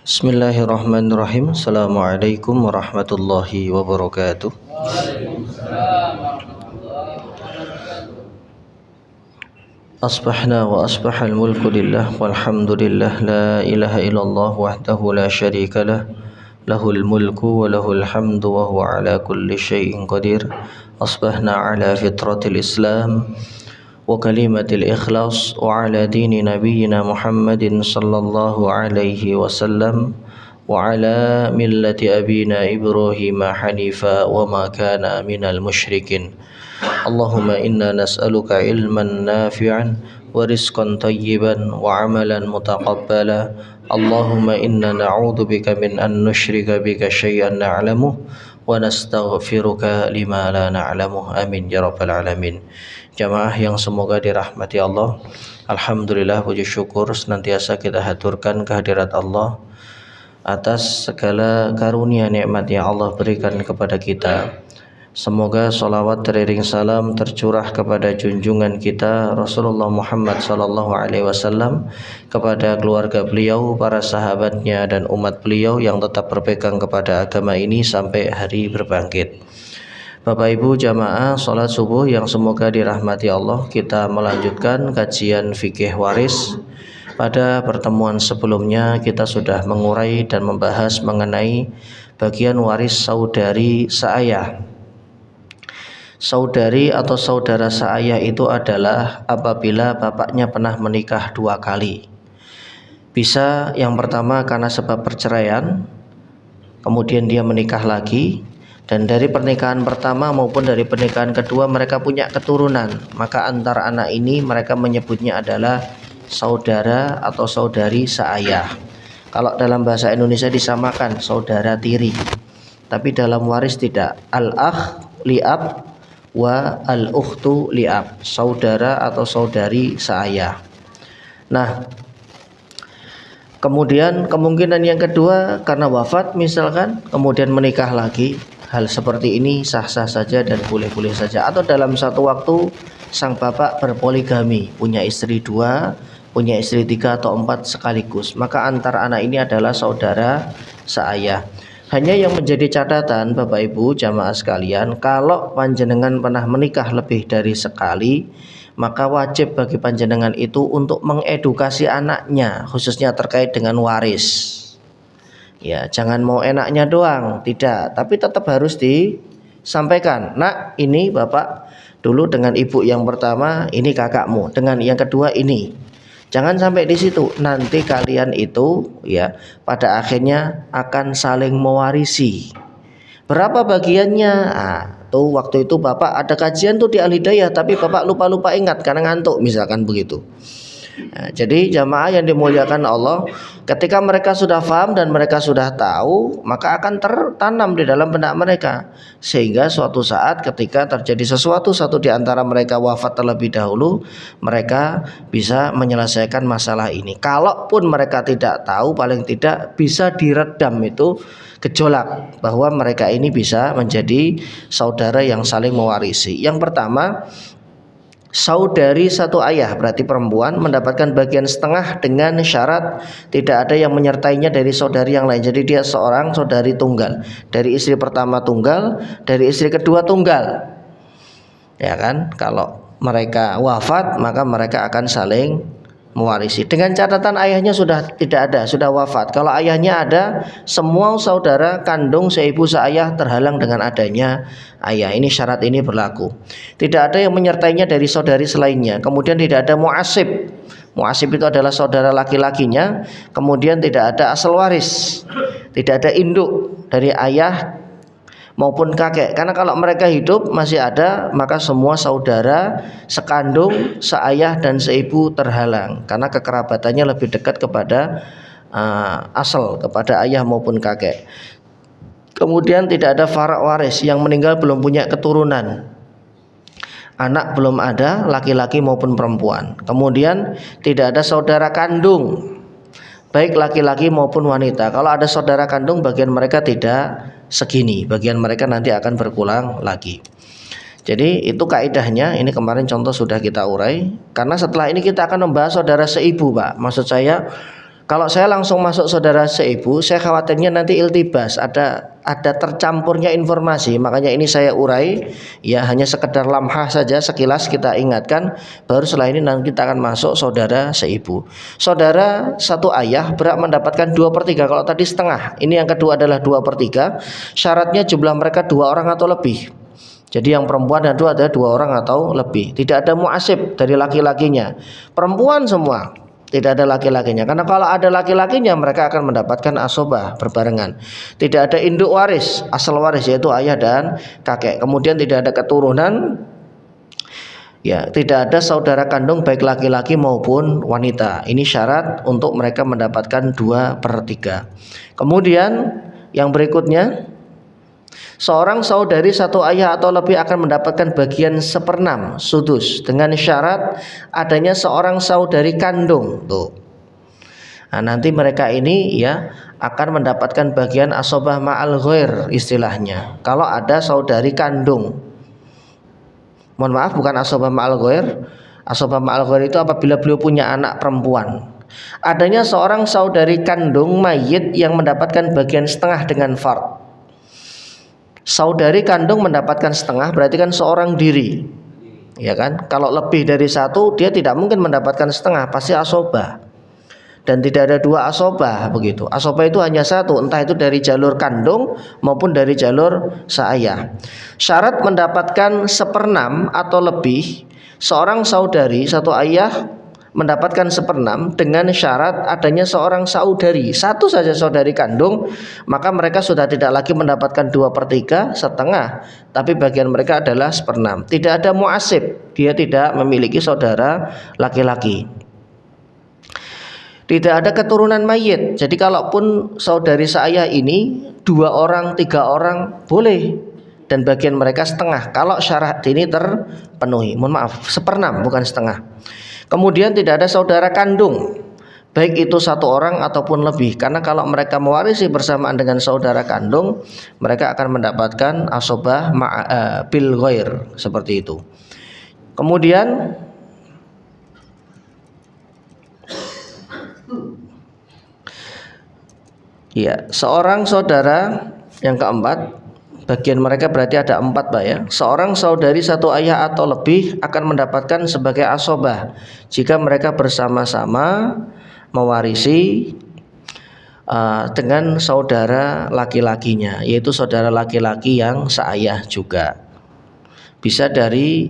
Bismillahirrahmanirrahim. Assalamualaikum warahmatullahi wabarakatuh. Asbahna wa asbahal mulku lillah walhamdulillah la ilaha illallah wahdahu la syarika lah lahul mulku wa lahul hamdu wa huwa ala kulli syai'in qadir. Asbahna ala fitratil islam wa kalimatil ikhlas wa ala dini nabiyyina Muhammadin sallallahu alaihi wasallam wa ala millati abina Ibrahim hanifa wa ma kana minal musyrikin. Allahumma inna nas'aluka ilman nafi'an wa rizqan tayyiban wa amalan mutaqabbala. Allahumma inna na'udzubika min an nusyrika bika syai'an na'lamuh wa nastaghfiruka lima la na'lamuh. Amin ya rabbal alamin. Jamaah yang semoga dirahmati Allah, alhamdulillah puji syukur senantiasa kita haturkan kehadirat Allah atas segala karunia nikmat yang Allah berikan kepada kita. Semoga salawat teriring salam tercurah kepada junjungan kita Rasulullah Muhammad sallallahu alaihi wasallam, kepada keluarga beliau, para sahabatnya dan umat beliau yang tetap berpegang kepada agama ini sampai hari berbangkit. Bapak Ibu jamaah salat subuh yang semoga dirahmati Allah, kita melanjutkan kajian fikih waris. Pada pertemuan sebelumnya kita sudah mengurai dan membahas mengenai bagian waris saudari seayah. Saudari atau saudara seayah itu adalah apabila bapaknya pernah menikah 2 kali. Bisa yang pertama karena sebab perceraian, kemudian dia menikah lagi, dan dari pernikahan pertama maupun dari pernikahan kedua mereka punya keturunan, maka antar anak ini mereka menyebutnya adalah saudara atau saudari seayah. Kalau dalam bahasa Indonesia disamakan saudara tiri, tapi dalam waris tidak. Al-akh li'ab wa al-ukhtu li'ab, saudara atau saudari seayah. Nah, kemudian kemungkinan yang kedua karena wafat misalkan, kemudian menikah lagi. Hal seperti ini sah-sah saja dan boleh-boleh saja. Atau dalam satu waktu sang bapak berpoligami, punya istri 2, punya istri 3 atau 4 sekaligus, maka antar anak ini adalah saudara seayah. Hanya yang menjadi catatan Bapak Ibu jamaah sekalian, kalau panjenengan pernah menikah lebih dari sekali, maka wajib bagi panjenengan itu untuk mengedukasi anaknya, khususnya terkait dengan waris. Ya, jangan mau enaknya doang, tidak, tapi tetap harus disampaikan. Nak, ini bapak dulu dengan ibu yang pertama, ini kakakmu, dengan yang kedua ini. Jangan sampai di situ. Nanti kalian itu ya pada akhirnya akan saling mewarisi. Berapa bagiannya? Tuh waktu itu bapak ada kajian tuh di Al-Hidayah, tapi bapak lupa ingat karena ngantuk misalkan begitu. Nah, jadi jamaah yang dimuliakan Allah, ketika mereka sudah paham dan mereka sudah tahu, maka akan tertanam di dalam benak mereka, sehingga suatu saat ketika terjadi sesuatu, satu di antara mereka wafat terlebih dahulu, mereka bisa menyelesaikan masalah ini. Kalaupun mereka tidak tahu, paling tidak bisa diredam itu gejolak bahwa mereka ini bisa menjadi saudara yang saling mewarisi. Yang pertama, saudari satu ayah, berarti perempuan, mendapatkan bagian setengah dengan syarat tidak ada yang menyertainya dari saudari yang lain. Jadi dia seorang saudari tunggal, dari istri pertama tunggal, dari istri kedua tunggal. Ya kan? Kalau mereka wafat maka mereka akan saling mewarisi. Dengan catatan ayahnya sudah tidak ada, sudah wafat. Kalau ayahnya ada, semua saudara kandung seibu seayah terhalang dengan adanya ayah. Ini syarat ini berlaku. Tidak ada yang menyertainya dari saudari selainnya. Kemudian tidak ada mu'asib. Mu'asib itu adalah saudara laki-lakinya. Kemudian tidak ada asal waris, tidak ada induk dari ayah maupun kakek, karena kalau mereka hidup masih ada, maka semua saudara sekandung, seayah dan seibu terhalang karena kekerabatannya lebih dekat kepada asal, kepada ayah maupun kakek. Kemudian tidak ada farak waris, yang meninggal belum punya keturunan, anak belum ada, laki-laki maupun perempuan. Kemudian tidak ada saudara kandung, baik laki-laki maupun wanita. Kalau ada saudara kandung, bagian mereka tidak segini, bagian mereka nanti akan berkurang lagi. Jadi itu kaidahnya. Ini kemarin contoh sudah kita urai, karena setelah ini kita akan membahas saudara seibu, Pak. Maksud saya Kalau saya langsung masuk saudara seibu, saya khawatirnya nanti iltibas, ada tercampurnya informasi. Makanya ini saya urai, ya hanya sekedar lamhah saja, sekilas kita ingatkan. Baru setelah ini nanti kita akan masuk saudara seibu. Saudara satu ayah berhak mendapatkan 2/3. Kalau tadi setengah, ini yang kedua adalah 2/3. Syaratnya jumlah mereka 2 orang atau lebih. Jadi yang perempuan dan itu ada 2 orang atau lebih. Tidak ada muasib dari laki-lakinya, perempuan semua. Tidak ada laki-lakinya, karena kalau ada laki-lakinya mereka akan mendapatkan asobah berbarengan. Tidak ada induk waris, asal waris yaitu ayah dan kakek. Kemudian tidak ada keturunan, ya tidak ada saudara kandung baik laki-laki maupun wanita. Ini syarat untuk mereka mendapatkan 2/3. Kemudian yang berikutnya, seorang saudari satu ayah atau lebih akan mendapatkan bagian 1/6 sudus dengan syarat adanya seorang saudari kandung tuh. Nah, nanti mereka ini ya akan mendapatkan bagian asobah ma'al ghair istilahnya. Kalau ada saudari kandung. Mohon maaf, bukan asobah ma'al ghair. Asobah ma'al ghair itu apabila beliau punya anak perempuan. Adanya seorang saudari kandung mayit yang mendapatkan bagian setengah dengan fard. Saudari kandung mendapatkan setengah berarti kan seorang diri, ya kan? Kalau lebih dari satu dia tidak mungkin mendapatkan setengah, pasti asobah. Dan tidak ada 2 asobah begitu. Asobah itu hanya satu, entah itu dari jalur kandung maupun dari jalur seayah. Syarat mendapatkan 1/6 atau lebih, seorang saudari satu ayah mendapatkan 1/6 dengan syarat adanya seorang saudari, satu saja saudari kandung, maka mereka sudah tidak lagi mendapatkan 2/3 setengah, tapi bagian mereka adalah 1/6. Tidak ada muasib, dia tidak memiliki saudara laki-laki. Tidak ada keturunan mayit. Jadi kalaupun saudari seayah ini 2 orang, 3 orang boleh, dan bagian mereka setengah kalau syarat ini terpenuhi. Mohon maaf, 1/6 bukan setengah. Kemudian tidak ada saudara kandung, baik itu 1 orang ataupun lebih, karena kalau mereka mewarisi bersamaan dengan saudara kandung, mereka akan mendapatkan asobah bil ghair seperti itu. Kemudian ya, seorang saudara yang keempat, bagian mereka berarti ada 4 Pak ya. Seorang saudari satu ayah atau lebih akan mendapatkan sebagai asobah jika mereka bersama-sama mewarisi dengan saudara laki-lakinya, yaitu saudara laki-laki yang seayah juga. Bisa dari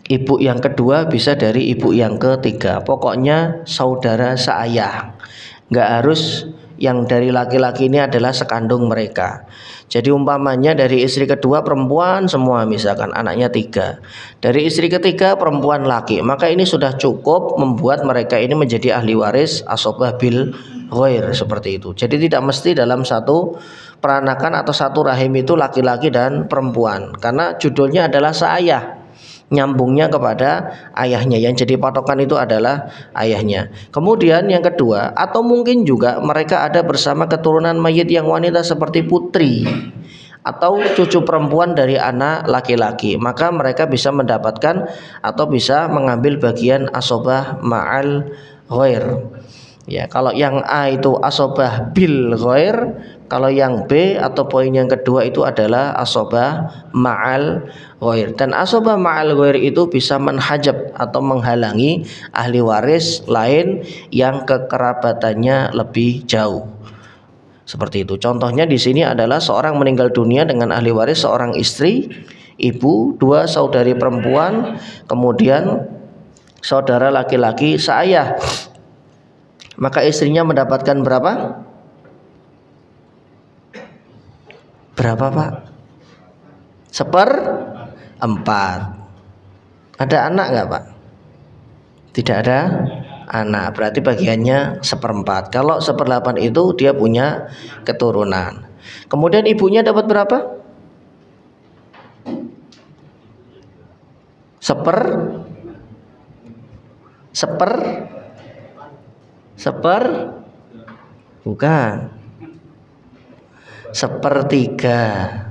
ibu yang kedua, bisa dari ibu yang ketiga. Pokoknya saudara seayah. Nggak harus yang dari laki-laki ini adalah sekandung mereka. Jadi umpamanya dari istri kedua perempuan semua, misalkan anaknya 3, dari istri ketiga perempuan laki, maka ini sudah cukup membuat mereka ini menjadi ahli waris asobah bil ghair seperti itu. Jadi tidak mesti dalam satu peranakan atau satu rahim itu laki-laki dan perempuan, karena judulnya adalah seayah, nyambungnya kepada ayahnya, yang jadi patokan itu adalah ayahnya. Kemudian yang kedua, atau mungkin juga mereka ada bersama keturunan mayit yang wanita seperti putri atau cucu perempuan dari anak laki-laki, maka mereka bisa mendapatkan atau bisa mengambil bagian asobah ma'al ghair. Ya, kalau yang A itu asobah bil ghair, kalau yang B atau poin yang kedua itu adalah asobah ma'al ghair. Dan asobah ma'al ghair itu bisa menhajab atau menghalangi ahli waris lain yang kekerabatannya lebih jauh. Seperti itu. Contohnya di sini adalah seorang meninggal dunia dengan ahli waris seorang istri, ibu, 2 saudari perempuan, kemudian saudara laki-laki seayah. Maka istrinya mendapatkan berapa? Berapa Pak? 1/4. Ada anak nggak Pak? Tidak ada anak, berarti bagiannya 1/4. Kalau 1/8 itu dia punya keturunan. Kemudian ibunya dapat berapa? 1/3,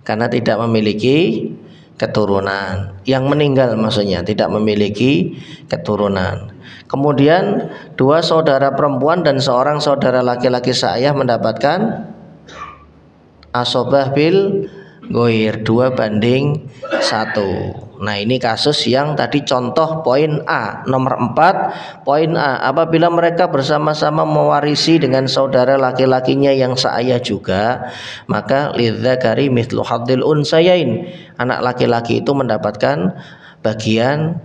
karena tidak memiliki keturunan. Yang meninggal maksudnya tidak memiliki keturunan. Kemudian dua saudara perempuan dan seorang saudara laki-laki seayah mendapatkan asobah bil goir 2:1. Nah ini kasus yang tadi contoh poin A. Nomor 4 poin A, apabila mereka bersama-sama mewarisi dengan saudara laki-lakinya yang seayah juga, maka lidzakari mithlu hadzil unsayain, anak laki-laki itu mendapatkan bagian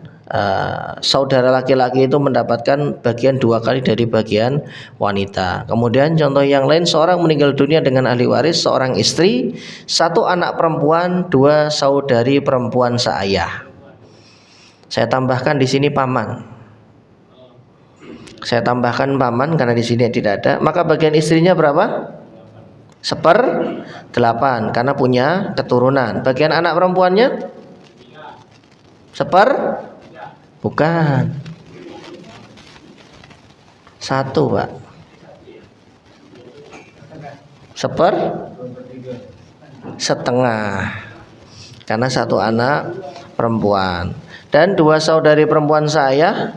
saudara laki-laki itu mendapatkan bagian 2 kali dari bagian wanita. Kemudian contoh yang lain, seorang meninggal dunia dengan ahli waris seorang istri, 1 anak perempuan, 2 saudari perempuan seayah. Saya tambahkan di sini paman. Saya tambahkan paman karena di sini tidak ada. Maka bagian istrinya berapa? 1/8 karena punya keturunan. Bagian anak perempuannya? Bukan 1, Pak. 1/setengah karena 1 anak perempuan dan 2 saudari perempuan saya.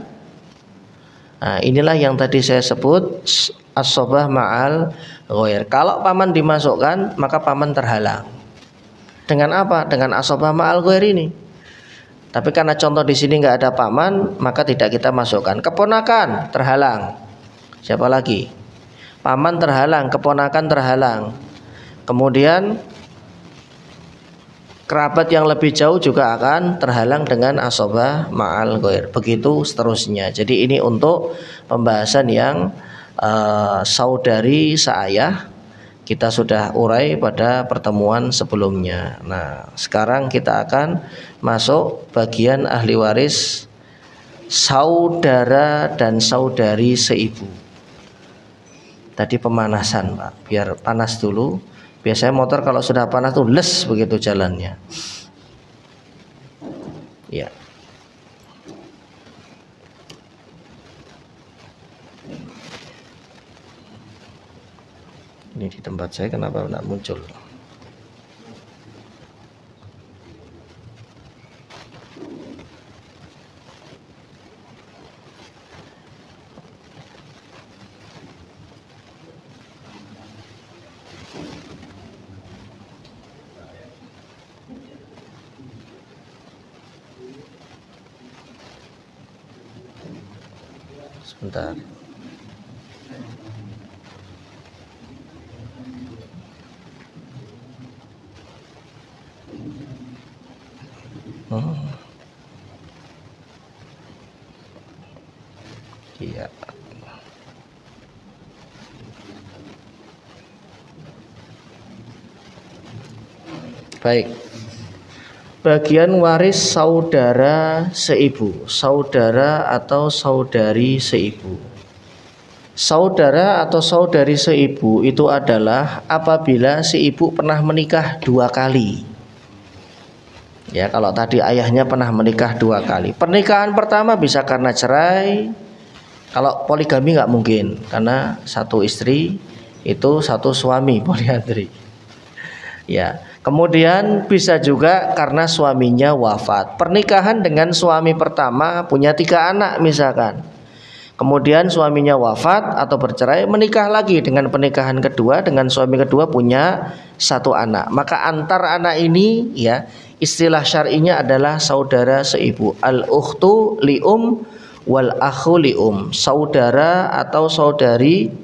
Nah, inilah yang tadi saya sebut as-sobah ma'al ghair. Kalau paman dimasukkan maka paman terhalang. Dengan apa? Dengan as-sobah ma'al ghair ini. Tapi karena contoh di sini nggak ada paman, maka tidak kita masukkan. Keponakan terhalang. Siapa lagi? Paman terhalang, keponakan terhalang. Kemudian kerabat yang lebih jauh juga akan terhalang dengan asobah ma'al ghair. Begitu seterusnya. Jadi ini untuk pembahasan yang saudari seayah. Kita sudah urai pada pertemuan sebelumnya. Nah, sekarang kita akan masuk bagian ahli waris saudara dan saudari seibu. Tadi pemanasan, Pak. Biar panas dulu. Biasanya motor kalau sudah panas tuh les begitu jalannya. Ya. Ini di tempat saya kenapa tidak muncul? Sebentar. Iya. Baik. Bagian waris saudara seibu, saudara atau saudari seibu. Saudara atau saudari seibu itu adalah apabila si ibu pernah menikah 2 kali. Ya, kalau tadi ayahnya pernah menikah 2 kali. Pernikahan pertama bisa karena cerai. Kalau poligami nggak mungkin, karena 1 istri itu 1 suami, poliandri. Ya, kemudian bisa juga karena suaminya wafat. Pernikahan dengan suami pertama punya 3 anak misalkan. Kemudian suaminya wafat atau bercerai, menikah lagi dengan pernikahan kedua, dengan suami kedua punya 1 anak. Maka antar anak ini ya istilah syar'inya adalah saudara seibu. Al-ukhtu li'um wal akhu li'um. Saudara atau saudari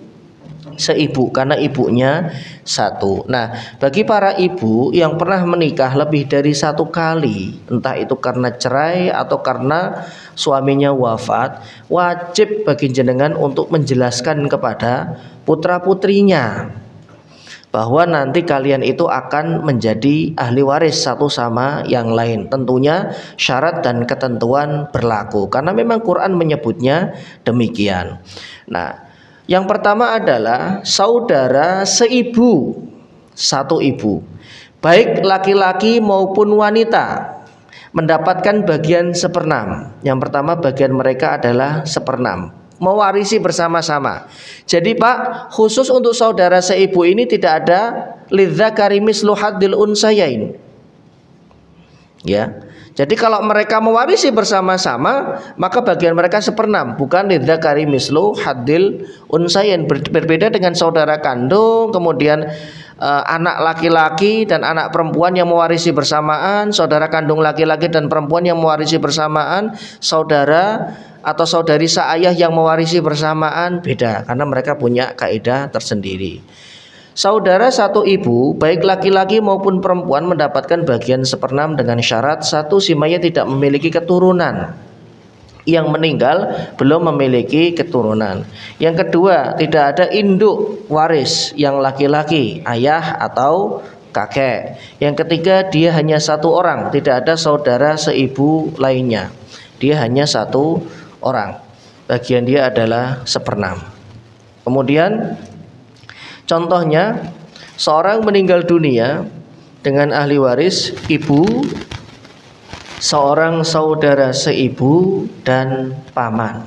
seibu karena ibunya 1. Nah, bagi para ibu yang pernah menikah lebih dari 1 kali, entah itu karena cerai atau karena suaminya wafat, wajib bagi jenengan untuk menjelaskan kepada putra-putrinya bahwa nanti kalian itu akan menjadi ahli waris satu sama yang lain. Tentunya syarat dan ketentuan berlaku karena memang Quran menyebutnya demikian. Nah, yang pertama adalah saudara seibu, 1 ibu, baik laki-laki maupun wanita, mendapatkan bagian 1/6. Yang pertama bagian mereka adalah 1/6, mewarisi bersama-sama. Jadi Pak, khusus untuk saudara seibu ini tidak ada lidzakari mislu hadzil unsayain. Ya. Jadi kalau mereka mewarisi bersama-sama, maka bagian mereka seperenam, bukan lidzakari mislu haddil unsayain. Berbeda dengan saudara kandung, kemudian anak laki-laki dan anak perempuan yang mewarisi bersamaan, saudara kandung laki-laki dan perempuan yang mewarisi bersamaan, saudara atau saudari seayah yang mewarisi bersamaan, beda karena mereka punya kaidah tersendiri. Saudara satu ibu, baik laki-laki maupun perempuan mendapatkan bagian seperenam dengan syarat satu, si mayat tidak memiliki keturunan. Yang meninggal belum memiliki keturunan. Yang kedua, tidak ada induk waris yang laki-laki, ayah atau kakek. Yang ketiga, dia hanya satu orang, tidak ada saudara seibu lainnya. Dia hanya satu orang. Bagian dia adalah seperenam. Kemudian contohnya, seorang meninggal dunia dengan ahli waris ibu, seorang saudara seibu, dan paman.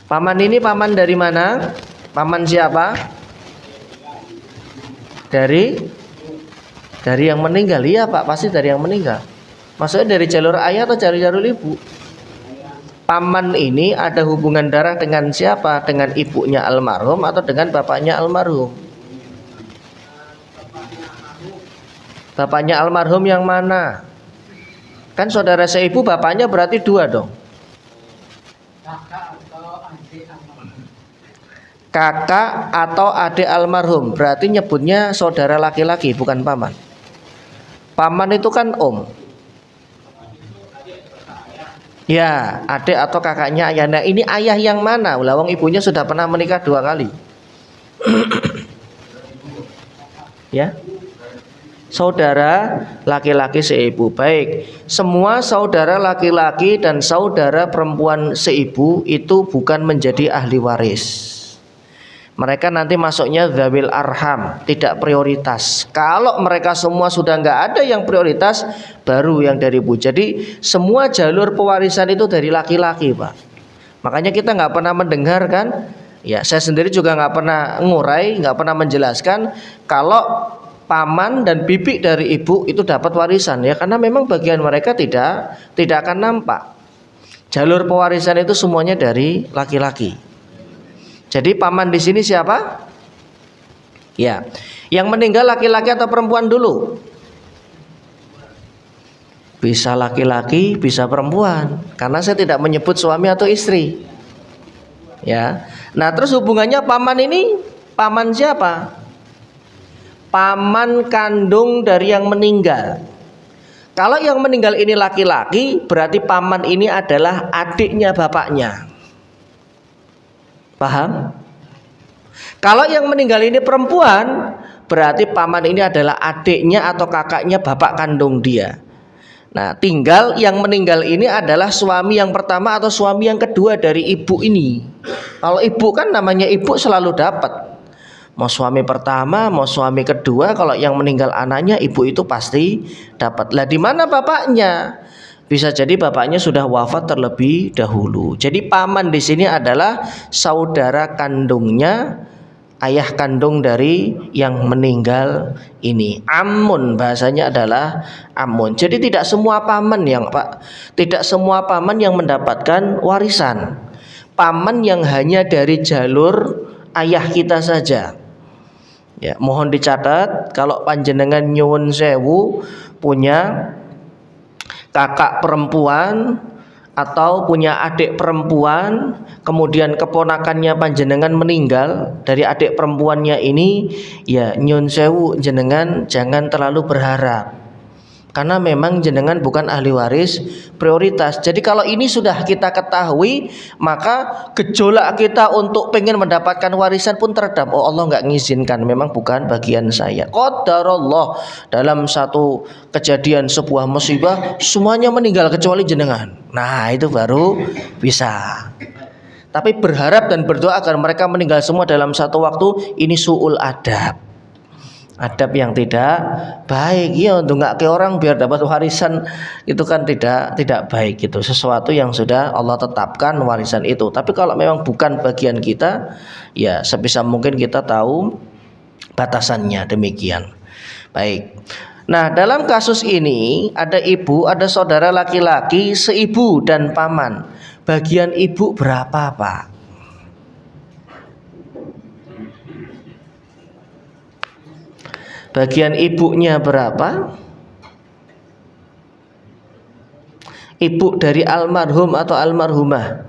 Paman ini paman dari mana? Paman siapa? Dari yang meninggal. Iya Pak, pasti dari yang meninggal. Maksudnya dari jalur ayah atau dari jalur ibu? Paman ini ada hubungan darah dengan siapa? Dengan ibunya almarhum atau dengan bapaknya almarhum? Bapaknya almarhum yang mana? Kan saudara seibu bapaknya berarti dua dong. Kakak atau adik almarhum, berarti nyebutnya saudara laki-laki, bukan paman. Paman itu kan om. Ya, adik atau kakaknya ayah. Nah, ini ayah yang mana? Lawang ibunya sudah pernah menikah 2 kali. Ya. Saudara laki-laki seibu. Baik. Semua saudara laki-laki dan saudara perempuan seibu itu bukan menjadi ahli waris. Mereka nanti masuknya dzawil arham, tidak prioritas. Kalau mereka semua sudah nggak ada yang prioritas, baru yang dari ibu. Jadi semua jalur pewarisan itu dari laki-laki, Pak. Makanya kita nggak pernah mendengar kan? Ya, saya sendiri juga nggak pernah ngurai, nggak pernah menjelaskan kalau paman dan bibi dari ibu itu dapat warisan, ya karena memang bagian mereka tidak akan nampak. Jalur pewarisan itu semuanya dari laki-laki. Jadi paman di sini siapa? Ya, yang meninggal laki-laki atau perempuan dulu? Bisa laki-laki, bisa perempuan. Karena saya tidak menyebut suami atau istri. Ya, nah terus hubungannya paman ini, paman siapa? Paman kandung dari yang meninggal. Kalau yang meninggal ini laki-laki, berarti paman ini adalah adiknya bapaknya. Paham? Kalau yang meninggal ini perempuan, berarti paman ini adalah adiknya atau kakaknya bapak kandung dia. Nah, tinggal yang meninggal ini adalah suami yang pertama atau suami yang kedua dari ibu ini. Kalau ibu kan namanya ibu selalu dapat. Mau suami pertama, mau suami kedua, kalau yang meninggal anaknya, ibu itu pasti dapat. Lah di mana bapaknya? Bisa jadi bapaknya sudah wafat terlebih dahulu. Jadi paman di sini adalah saudara kandungnya, ayah kandung dari yang meninggal ini. Amun bahasanya adalah amun. Jadi tidak semua paman tidak semua paman yang mendapatkan warisan. Paman yang hanya dari jalur ayah kita saja. Ya, mohon dicatat kalau panjenengan nyuwun sewu punya kakak perempuan atau punya adik perempuan, kemudian keponakannya panjenengan meninggal, dari adik perempuannya ini, ya nyun sewu jenengan jangan terlalu berharap. Karena memang jenengan bukan ahli waris prioritas. Jadi kalau ini sudah kita ketahui, maka gejolak kita untuk pengen mendapatkan warisan pun teredam. Oh Allah nggak ngizinkan, memang bukan bagian saya. Qadarullah, dalam satu kejadian sebuah musibah semuanya meninggal kecuali jenengan. Nah itu baru bisa. Tapi berharap dan berdoa agar mereka meninggal semua dalam satu waktu, ini su'ul adab. Adab yang tidak baik. Ya untuk nggak ke orang biar dapat warisan itu kan tidak baik gitu. Sesuatu yang sudah Allah tetapkan warisan itu. Tapi kalau memang bukan bagian kita, ya sebisa mungkin kita tahu batasannya, demikian. Baik. Nah, dalam kasus ini ada ibu, ada saudara laki-laki seibu dan paman. Bagian ibu berapa, Pak? Bagian ibunya berapa? Ibu dari almarhum atau almarhumah.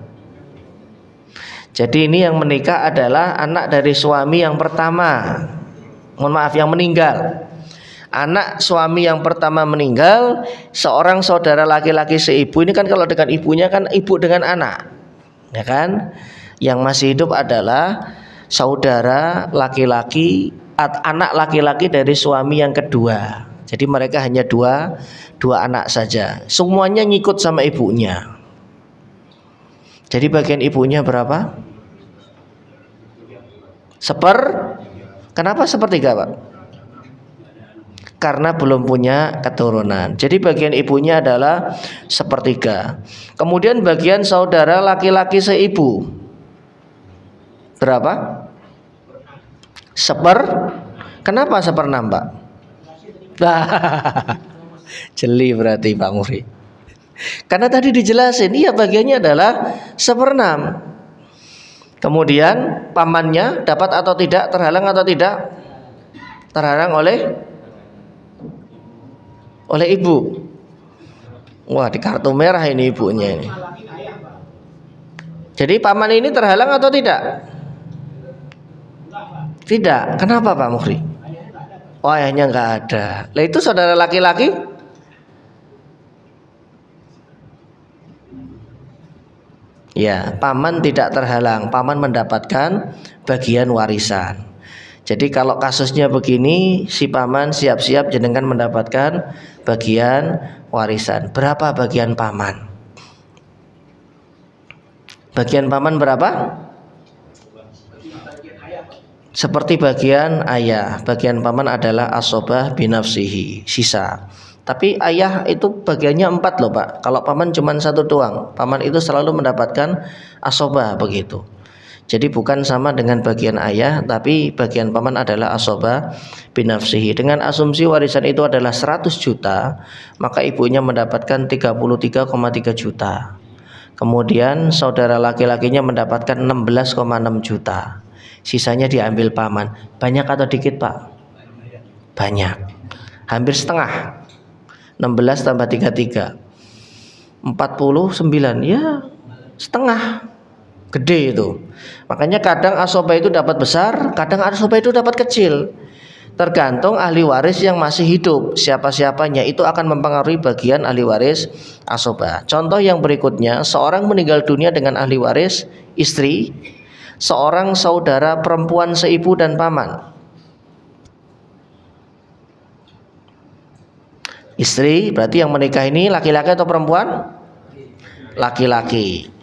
Jadi ini yang menikah adalah anak dari suami yang pertama. Mohon maaf, yang meninggal. Anak suami yang pertama meninggal, seorang saudara laki-laki seibu. Ini kan kalau dengan ibunya kan ibu dengan anak, ya kan? Yang masih hidup adalah saudara laki-laki, anak laki-laki dari suami yang kedua. Jadi mereka hanya dua anak saja. Semuanya ngikut sama ibunya. Jadi bagian ibunya berapa? Kenapa sepertiga, Pak? Karena belum punya keturunan. Jadi bagian ibunya adalah sepertiga. Kemudian bagian saudara laki-laki seibu berapa? Kenapa 1/6, Pak? Jeli berarti Pak Muri. Karena tadi dijelasin, iya bagiannya adalah 1/6. Kemudian pamannya dapat atau tidak, terhalang atau tidak? Terhalang oleh ibu. Wah, di kartu merah ini ibunya ini. Jadi paman ini terhalang atau tidak? Tidak. Kenapa Pak Mukhri? Oh, ayahnya nggak ada. Lah itu saudara laki-laki? Ya, paman tidak terhalang. Paman mendapatkan bagian warisan. Jadi kalau kasusnya begini, si paman siap-siap jenengan mendapatkan bagian warisan. Berapa bagian paman? Bagian paman berapa? Seperti bagian ayah. Bagian paman adalah asobah binafsihi, sisa. Tapi ayah itu bagiannya 4 loh Pak. Kalau paman cuma 1 doang. Paman itu selalu mendapatkan asobah begitu. Jadi bukan sama dengan bagian ayah, tapi bagian paman adalah asobah binafsihi. Dengan asumsi warisan itu adalah 100 juta, maka ibunya mendapatkan 33,3 juta. Kemudian saudara laki-lakinya mendapatkan 16,6 juta. Sisanya diambil paman. Banyak atau dikit Pak? Banyak. Hampir setengah. 16 tambah 33 49, ya setengah. Gede itu. Makanya kadang asobah itu dapat besar, kadang asobah itu dapat kecil. Tergantung ahli waris yang masih hidup. Siapa-siapanya itu akan mempengaruhi bagian ahli waris asobah. Contoh yang berikutnya, seorang meninggal dunia dengan ahli waris istri, seorang saudara perempuan seibu dan paman. Istri berarti yang menikah ini laki-laki atau perempuan? Laki-laki.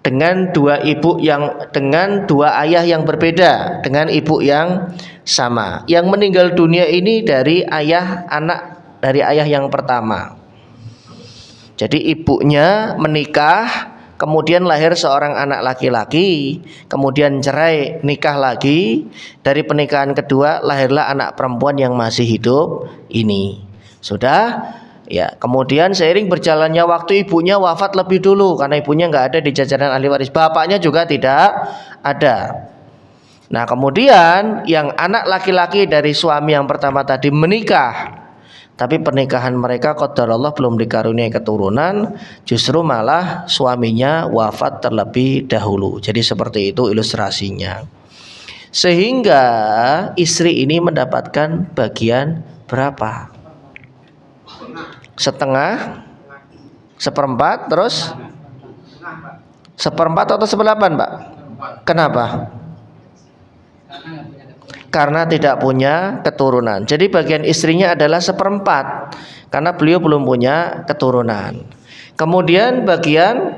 Dengan dua ayah yang berbeda, dengan ibu yang sama. Yang meninggal dunia ini dari ayah yang pertama. Jadi ibunya menikah, kemudian lahir seorang anak laki-laki, kemudian cerai, nikah lagi. Dari pernikahan kedua lahirlah anak perempuan yang masih hidup ini. Sudah, ya. Kemudian seiring berjalannya waktu ibunya wafat lebih dulu karena ibunya nggak ada di jajaran ahli waris. Bapaknya juga tidak ada. Nah, kemudian yang anak laki-laki dari suami yang pertama tadi menikah, tapi pernikahan mereka qadarullah belum dikaruniai keturunan, justru malah suaminya wafat terlebih dahulu. Jadi seperti itu ilustrasinya. Sehingga istri ini mendapatkan bagian berapa? Setengah, 1/4, terus 1/4 atau 1/8 Pak? Kenapa? Karena tidak punya keturunan. Jadi bagian istrinya adalah 1/4 karena beliau belum punya keturunan. Kemudian bagian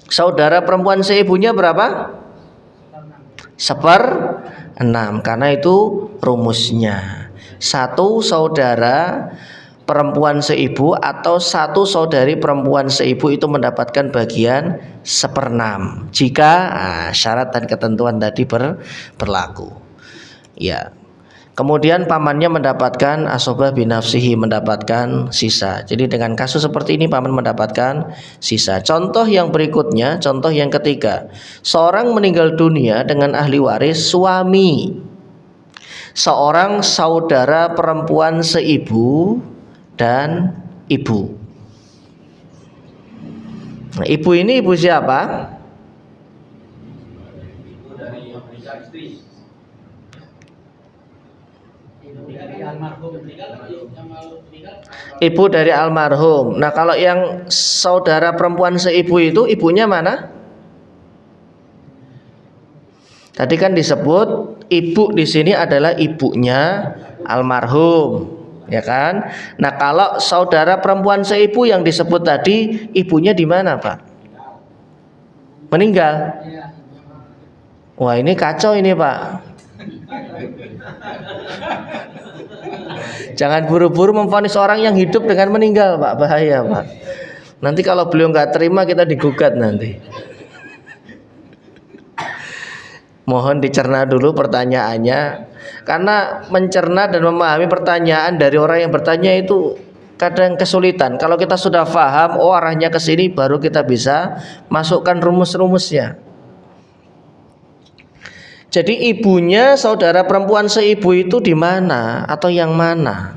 saudara perempuan seibunya berapa? 1/6 karena itu rumusnya. 1 saudara perempuan seibu atau 1 saudari perempuan seibu itu mendapatkan bagian 1/6 jika syarat dan ketentuan tadi berlaku. Ya. Kemudian pamannya mendapatkan asobah binafsihi, mendapatkan sisa. Jadi dengan kasus seperti ini paman mendapatkan sisa. Contoh yang berikutnya, contoh yang ketiga. Seorang meninggal dunia dengan ahli waris suami seorang saudara perempuan seibu dan ibu. Nah, ibu ini ibu siapa? Ibu dari almarhum. Nah, kalau yang saudara perempuan seibu itu ibunya mana? Tadi kan disebut ibu di sini adalah ibunya almarhum, ya kan? Nah, kalau saudara perempuan seibu yang disebut tadi ibunya di mana, Pak? Meninggal. Wah, ini kacau ini, Pak. Jangan buru-buru memvonis orang yang hidup dengan meninggal, Pak. Bahaya, Pak. Nanti kalau beliau nggak terima kita digugat nanti. Mohon dicerna dulu pertanyaannya, karena mencerna dan memahami pertanyaan dari orang yang bertanya itu kadang kesulitan. Kalau kita sudah paham, oh arahnya ke sini, baru kita bisa masukkan rumus-rumusnya. Jadi ibunya saudara perempuan seibu itu di mana atau yang mana?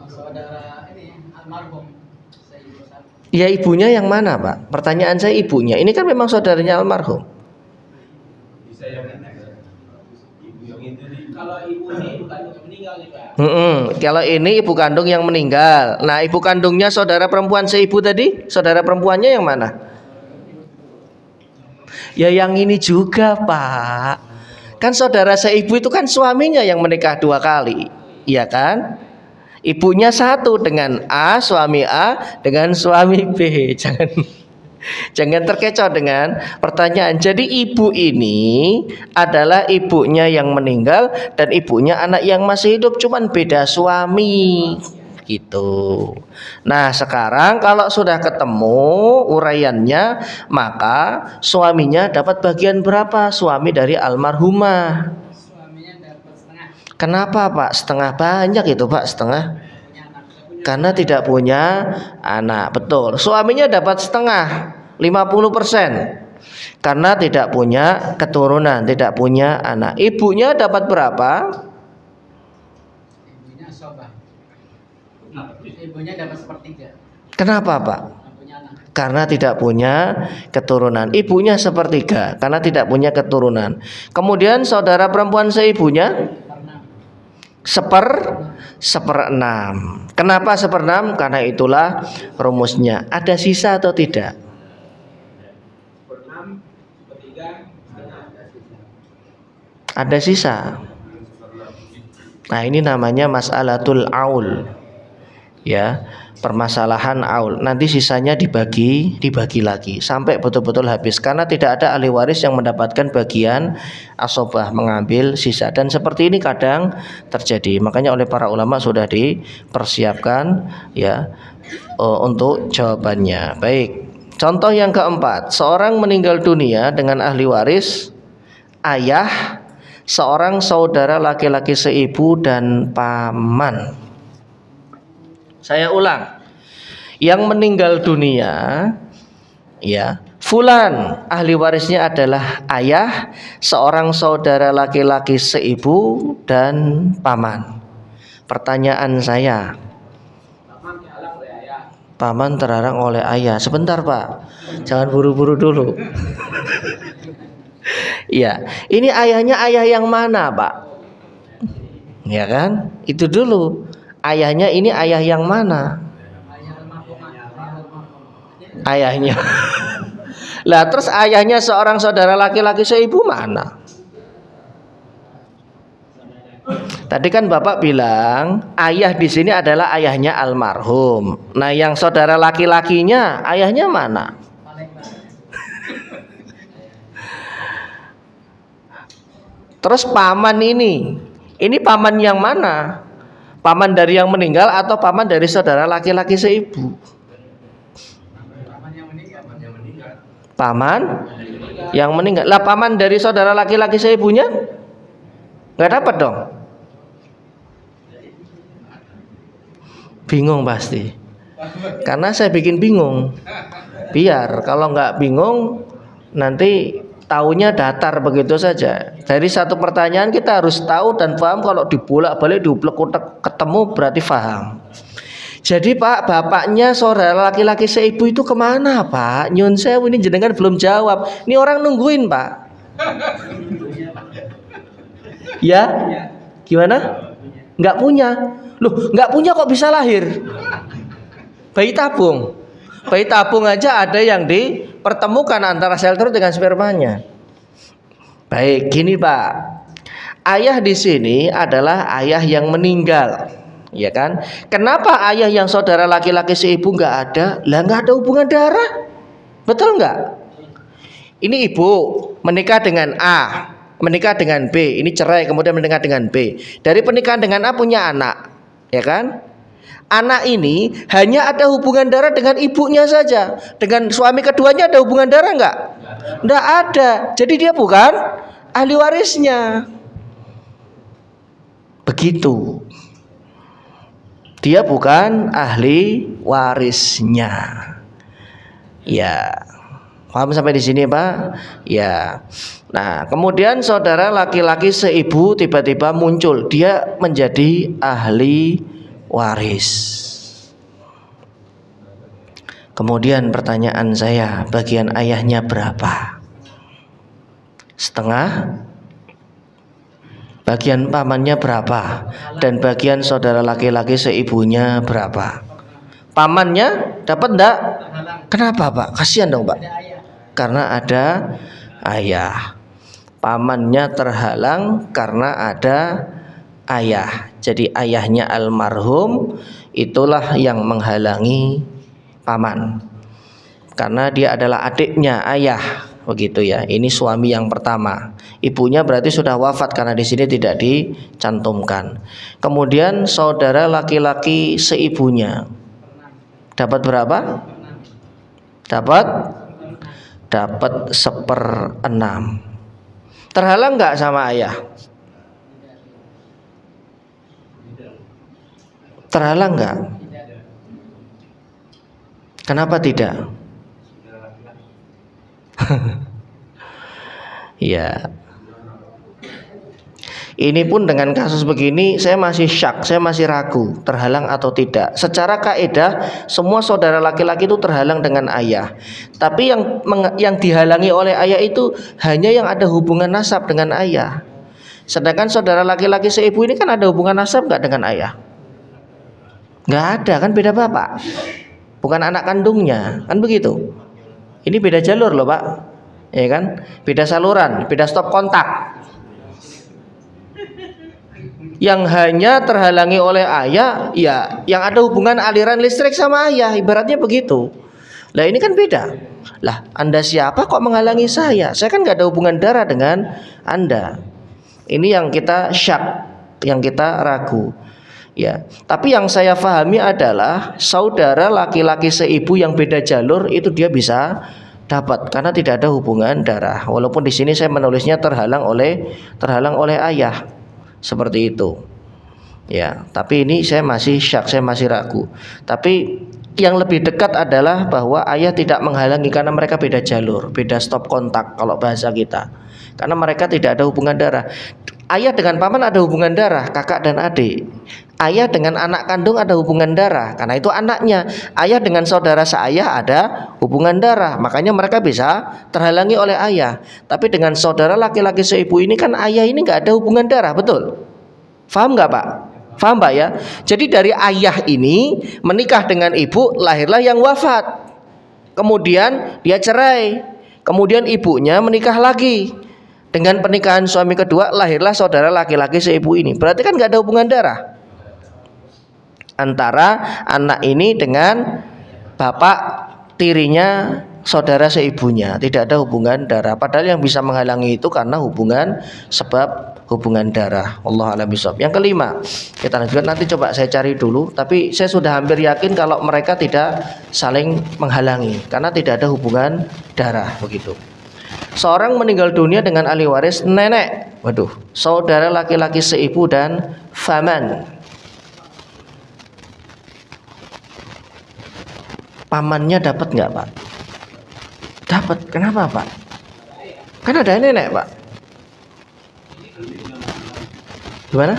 Saudara ini almarhum. Ya ibunya yang mana, Pak? Pertanyaan saya ibunya. Ini kan memang saudaranya almarhum. Kalau ibu ini ibu kandung yang meninggal nih, Pak. Kalau ini ibu kandung yang meninggal. Nah, ibu kandungnya saudara perempuan seibu tadi, saudara perempuannya yang mana? Ya yang ini juga, Pak. Kan saudara seibu itu kan suaminya yang menikah 2 kali, iya kan? Ibunya satu dengan A, suami A dengan suami B. Jangan terkecoh dengan pertanyaan. Jadi ibu ini adalah ibunya yang meninggal dan ibunya anak yang masih hidup, cuman beda suami. Gitu. Nah, sekarang kalau sudah ketemu uraiannya, maka suaminya dapat bagian berapa? Suami dari almarhumah. Kenapa, Pak? Setengah, banyak itu, Pak, setengah. Karena tidak punya anak. Betul. Suaminya dapat setengah, 50%. Karena tidak punya keturunan, tidak punya anak. Ibunya dapat berapa? Ibunya sobah. Ibunya dapat sepertiga. Kenapa, Pak? Karena tidak punya keturunan. Ibunya sepertiga karena tidak punya keturunan. Kemudian saudara perempuan seibunya seperenam. Kenapa seperenam? Karena itulah rumusnya. Ada sisa atau tidak? Ada sisa. Nah, ini namanya mas'alatul aul. Ya, permasalahan aul. Nanti sisanya dibagi lagi sampai betul-betul habis, karena tidak ada ahli waris yang mendapatkan bagian asobah, mengambil sisa. Dan seperti ini kadang terjadi. Makanya oleh para ulama sudah dipersiapkan ya untuk jawabannya. Baik. Contoh yang keempat, seorang meninggal dunia dengan ahli waris ayah, seorang saudara laki-laki seibu dan paman. Saya ulang. Yang meninggal dunia ya, fulan, ahli warisnya adalah ayah, seorang saudara laki-laki seibu dan paman. Pertanyaan saya, paman terlarang oleh ayah. Sebentar, Pak. Jangan buru-buru dulu. Ya, ini ayahnya ayah yang mana, Pak? Ya kan? Itu dulu. Ayahnya ini ayah yang mana? Ayahnya. Lah terus ayahnya seorang saudara laki-laki seibu mana? Tadi kan Bapak bilang ayah di sini adalah ayahnya almarhum. Nah, yang saudara laki-lakinya ayahnya mana? Terus paman ini paman yang mana? Paman dari yang meninggal atau paman dari saudara laki-laki seibu? Paman Yang meninggal. Lah paman dari saudara laki-laki seibunya nggak dapat dong. Bingung pasti. Karena saya bikin bingung. Biar kalau nggak bingung nanti taunya datar begitu saja. Dari satu pertanyaan kita harus tahu dan paham. Kalau dibolak-balik diuplek-uplek ketemu berarti paham. Jadi Pak, bapaknya saudara laki-laki seibu itu kemana Pak? Nyun sewu, ini jenengan belum jawab. Ini orang nungguin Pak. Ya? Gimana? Nggak punya. Loh, nggak punya kok bisa lahir? Bayi tabung. Bayi tabung aja ada yang dipertemukan antara sel telur dengan spermanya. Baik, gini Pak. Ayah di sini adalah ayah yang meninggal, ya kan? Kenapa ayah yang saudara laki-laki seibu nggak ada? Lah nggak ada hubungan darah, betul nggak? Ini ibu menikah dengan A, menikah dengan B, ini cerai kemudian menikah dengan B. Dari pernikahan dengan A punya anak, ya kan? Anak ini hanya ada hubungan darah dengan ibunya saja. Dengan suami keduanya ada hubungan darah nggak? Nggak ada. Jadi dia bukan ahli warisnya. Begitu. Dia bukan ahli warisnya. Ya. Paham sampai di sini, Pak? Ya. Nah, kemudian saudara laki-laki seibu tiba-tiba muncul. Dia menjadi ahli waris. Kemudian pertanyaan saya, bagian ayahnya berapa? Setengah? Bagian pamannya berapa? Dan bagian saudara laki-laki seibunya berapa? Pamannya dapat enggak? Kenapa Pak? Kasihan dong Pak. Karena ada ayah. Pamannya terhalang karena ada ayah. Jadi ayahnya almarhum itulah yang menghalangi paman. Karena dia adalah adiknya ayah, begitu ya. Ini suami yang pertama. Ibunya berarti sudah wafat karena di sini tidak dicantumkan. Kemudian saudara laki-laki seibunya dapat berapa? Dapat 1/6. Terhalang nggak sama ayah? Terhalang nggak? Kenapa tidak? Ya. Ini pun dengan kasus begini saya masih syak, saya masih ragu terhalang atau tidak. Secara kaidah semua saudara laki-laki itu terhalang dengan ayah. Tapi yang dihalangi oleh ayah itu hanya yang ada hubungan nasab dengan ayah. Sedangkan saudara laki-laki seibu ini kan ada hubungan nasab nggak dengan ayah? Nggak ada, kan beda bapak. Bukan anak kandungnya, kan begitu. Ini beda jalur loh Pak, ya kan? Beda saluran, beda stop kontak. Yang hanya terhalangi oleh ayah, ya yang ada hubungan aliran listrik sama ayah, ibaratnya begitu. Lah ini kan beda. Lah Anda siapa kok menghalangi saya? Saya kan nggak ada hubungan darah dengan Anda. Ini yang kita syak, yang kita ragu. Ya, tapi yang saya pahami adalah saudara laki-laki seibu yang beda jalur itu dia bisa dapat karena tidak ada hubungan darah. Walaupun di sini saya menulisnya terhalang oleh ayah. Seperti itu. Ya, tapi ini saya masih syak, saya masih ragu. Tapi yang lebih dekat adalah bahwa ayah tidak menghalangi karena mereka beda jalur, beda stop kontak kalau bahasa kita. Karena mereka tidak ada hubungan darah. Ayah dengan paman ada hubungan darah, kakak dan adik. Ayah dengan anak kandung ada hubungan darah, karena itu anaknya. Ayah dengan saudara seayah ada hubungan darah, makanya mereka bisa terhalangi oleh ayah. Tapi dengan saudara laki-laki seibu ini kan ayah ini nggak ada hubungan darah, betul? Faham nggak Pak? Faham Pak ya? Jadi dari ayah ini menikah dengan ibu, lahirlah yang wafat. Kemudian dia cerai. Kemudian ibunya menikah lagi. Dengan pernikahan suami kedua, lahirlah saudara laki-laki seibu ini. Berarti kan nggak ada hubungan darah antara anak ini dengan bapak tirinya saudara seibunya. Tidak ada hubungan darah. Padahal yang bisa menghalangi itu karena sebab hubungan darah. Allah a'lam bishawab. Yang kelima, kita lanjutkan nanti, coba saya cari dulu. Tapi saya sudah hampir yakin kalau mereka tidak saling menghalangi karena tidak ada hubungan darah, begitu. Seorang meninggal dunia dengan ahli waris nenek, waduh, saudara laki-laki seibu dan faman. Pamannya dapat nggak Pak? Dapat. Kenapa Pak? Kan ada nenek Pak. Gimana?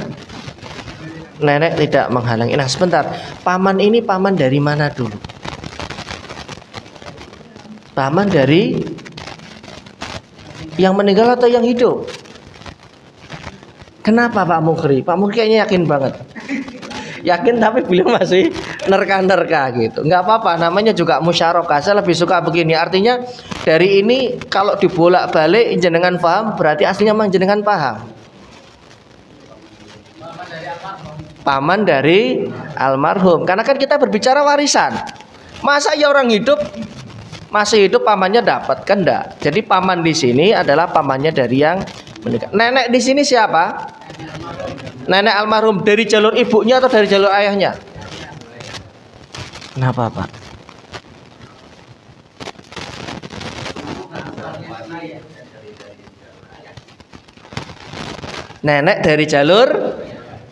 Nenek tidak menghalangi. Nah sebentar, paman ini paman dari mana dulu? Paman dari yang meninggal atau yang hidup? Kenapa Pak Mukri? Pak Mukri kayaknya yakin banget. Yakin tapi beliau masih nerka-nerka gitu. Nggak apa-apa, namanya juga musyarakah. Saya lebih suka begini. Artinya dari ini kalau dibolak-balik jenengan paham, berarti aslinya memang jenengan paham. Paman dari almarhum. Karena kan kita berbicara warisan. Masa ya orang hidup masih hidup pamannya dapat, kan enggak. Jadi paman di sini adalah pamannya dari yang meninggal. Nenek di sini siapa? Nenek almarhum dari jalur ibunya atau dari jalur ayahnya? Kenapa Pak? Nenek dari jalur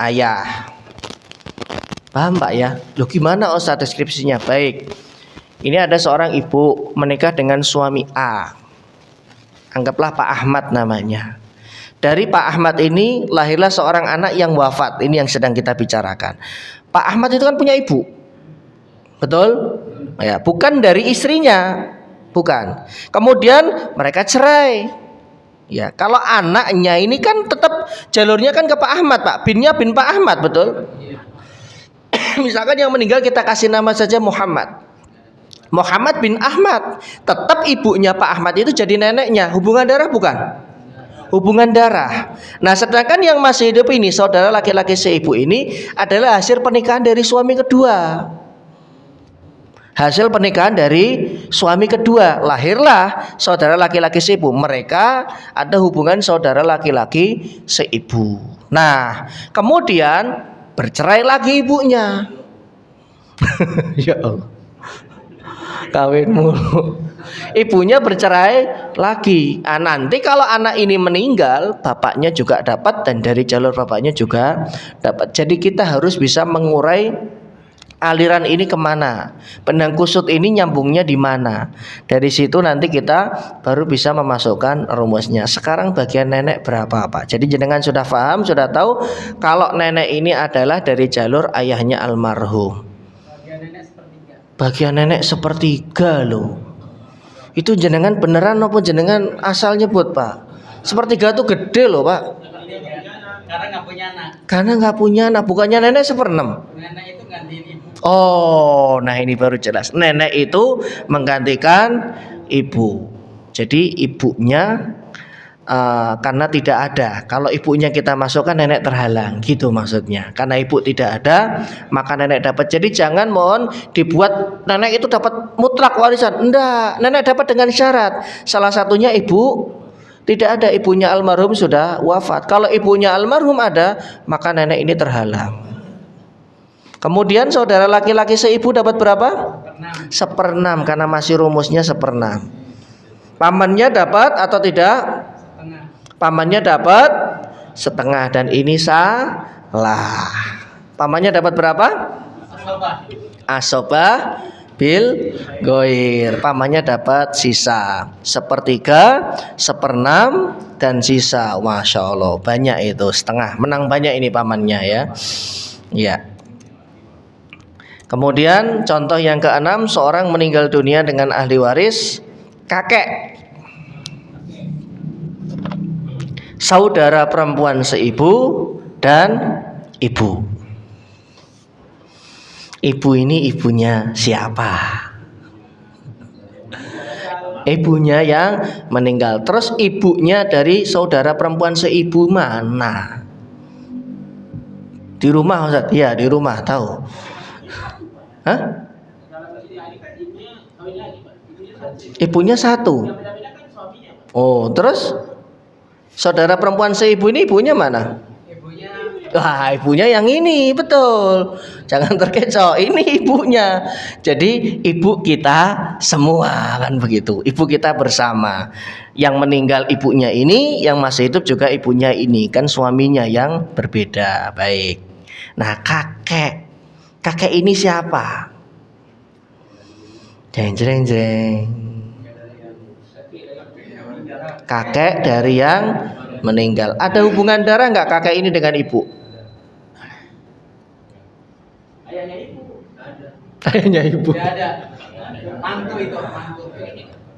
ayah. Paham Pak ya? Loh gimana Ustaz deskripsinya? Baik. Ini ada seorang ibu menikah dengan suami A. Anggaplah Pak Ahmad namanya. Dari Pak Ahmad ini lahirlah seorang anak yang wafat. Ini yang sedang kita bicarakan. Pak Ahmad itu kan punya ibu. Betul? Ya, bukan dari istrinya. Bukan. Kemudian mereka cerai. Ya, kalau anaknya ini kan tetap jalurnya kan ke Pak Ahmad, Pak. Binnya bin Pak Ahmad, betul? Misalkan yang meninggal kita kasih nama saja Muhammad. Muhammad bin Ahmad. Tetap ibunya Pak Ahmad itu jadi neneknya. Hubungan darah bukan? Hubungan darah. Nah sedangkan yang masih hidup ini, saudara laki-laki seibu ini adalah hasil pernikahan dari suami kedua. Hasil pernikahan dari suami kedua. Lahirlah saudara laki-laki seibu. Mereka ada hubungan saudara laki-laki seibu. Nah kemudian bercerai lagi ibunya. Ya Allah, kawin mulu. Ibunya bercerai lagi. Nanti kalau anak ini meninggal, bapaknya juga dapat dan dari jalur bapaknya juga dapat. Jadi kita harus bisa mengurai aliran ini kemana, benang kusut ini nyambungnya di mana. Dari situ nanti kita baru bisa memasukkan rumusnya. Sekarang bagian nenek berapa Pak? Jadi jenengan sudah paham, sudah tahu kalau nenek ini adalah dari jalur ayahnya almarhum. Bagian nenek sepertiga loh. Itu jenengan beneran maupun jenengan asal nyebut Pak? Sepertiga tuh gede loh Pak. Karena nggak punya anak. Karena nggak punya anak, bukannya nenek seperenam. Nenek itu gantiin ibu. Oh, nah ini baru jelas. Nenek itu menggantikan ibu. Jadi ibunya karena tidak ada. Kalau ibunya kita masukkan nenek terhalang, gitu maksudnya. Karena ibu tidak ada, maka nenek dapat. Jadi jangan mohon dibuat nenek itu dapat mutlak warisan. Enggak, nenek dapat dengan syarat. Salah satunya ibu tidak ada, ibunya almarhum sudah wafat. Kalau ibunya almarhum ada, maka nenek ini terhalang. Kemudian saudara laki-laki seibu dapat berapa? Seperenam, karena masih rumusnya seperenam. Pamannya dapat atau tidak? Pamannya dapat setengah dan ini salah. Pamannya dapat berapa? Asobah bil goir. Pamannya dapat sisa sepertiga, seperenam dan sisa. Masya Allah banyak itu, setengah. Menang banyak ini pamannya ya. Ya. Kemudian contoh yang keenam, seorang meninggal dunia dengan ahli waris kakek, saudara perempuan seibu dan ibu. Ibu ini ibunya siapa? Ibunya yang meninggal. Terus ibunya dari saudara perempuan seibu mana? Di rumah Ustaz? Iya di rumah, tahu. Hah? Ibunya satu. Oh terus saudara perempuan seibu ini ibunya mana? Ibunya Wah, ibunya yang ini, betul. Jangan terkecoh, ini ibunya. Jadi ibu kita semua kan begitu. Ibu kita bersama. Yang meninggal ibunya ini, yang masih hidup juga ibunya ini, kan suaminya yang berbeda. Baik. Nah, kakek. Kakek ini siapa? Jeng jeng jeng. Kakek dari yang meninggal. Ada hubungan darah nggak kakek ini dengan ibu? Ayahnya ibu. Ada. Ayahnya ibu. Tidak ada. Mantu itu, mantu.